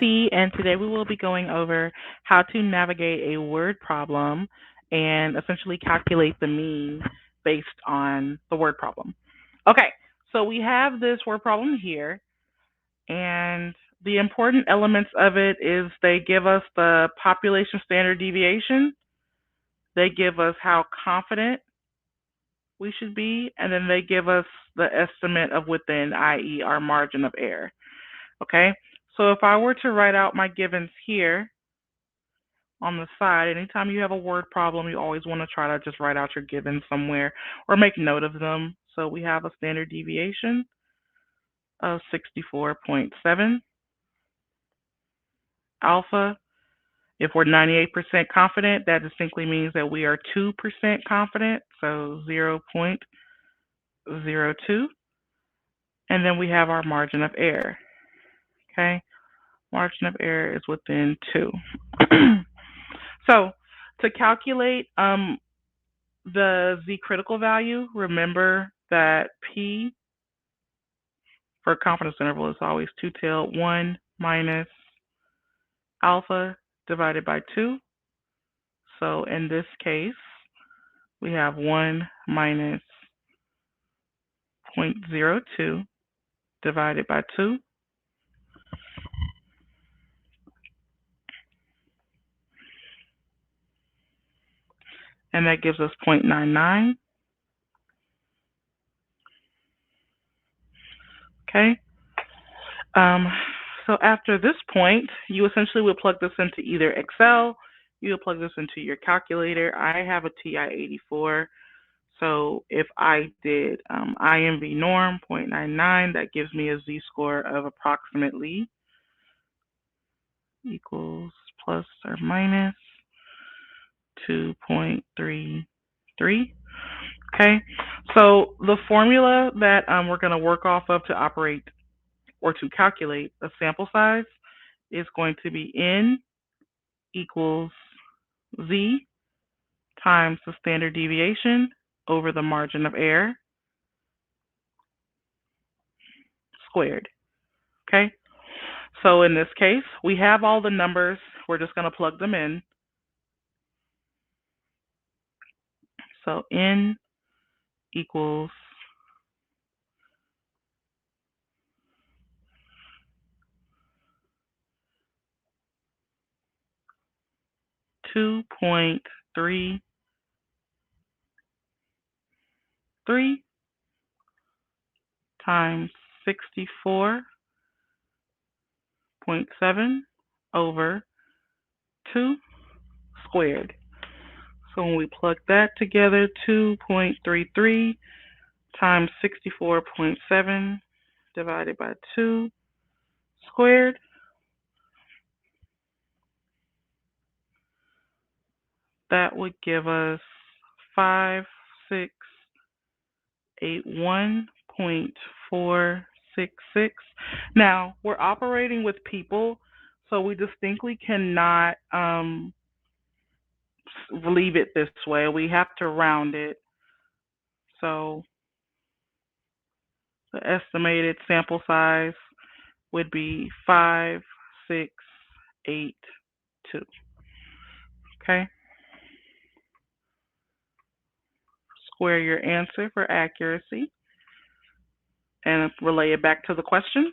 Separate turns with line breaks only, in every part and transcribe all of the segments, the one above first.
T, and today we will be going over how to navigate a word problem and essentially calculate the mean based on the word problem. Okay, so we have this word problem here, and the important elements of it is they give us the population standard deviation, they give us how confident we should be, and then they give us the estimate of within, i.e. our margin of error. Okay, so if I were to write out my givens here on the side, anytime you have a word problem, you always want to try to just write out your givens somewhere or make note of them. So we have a standard deviation of 64.7 alpha. If we're 98% confident, that distinctly means that we are 2% confident, so 0.02. And then we have our margin of error. Okay, margin of error is within 2. So to calculate the Z critical value, remember that P for confidence interval is always 2 tailed 1 minus alpha divided by 2. So in this case, we have 1 minus 0.02 divided by 2. And that gives us 0.99. Okay. So after this point, you essentially would plug this into either Excel, you would plug this into your calculator. I have a TI-84, so if I did IMV norm 0.99, that gives me a Z-score of approximately equals plus or minus 2.33. Okay, so the formula that we're going to work off of to operate or to calculate a sample size is going to be N equals Z times the standard deviation over the margin of error squared. Okay, so in this case, we have all the numbers. We're just going to plug them in. So N equals 2.33 times 64.7 over 2 squared. So when we plug that together, 2.33 times 64.7 divided by 2 squared, that would give us 5681.466. Now, we're operating with people, so we distinctly cannot leave it this way. We have to round it. So the estimated sample size would be 5682. Okay. Square your answer for accuracy and relay it back to the question.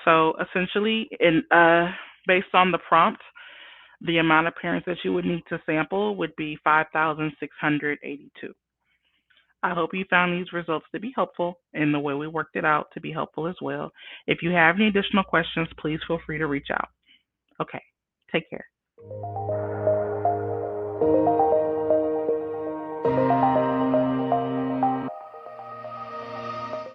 So essentially, based on the prompt, the amount of parents that you would need to sample would be 5,682. I hope you found these results to be helpful and the way we worked it out to be helpful as well. If you have any additional questions, please feel free to reach out. Okay, take care.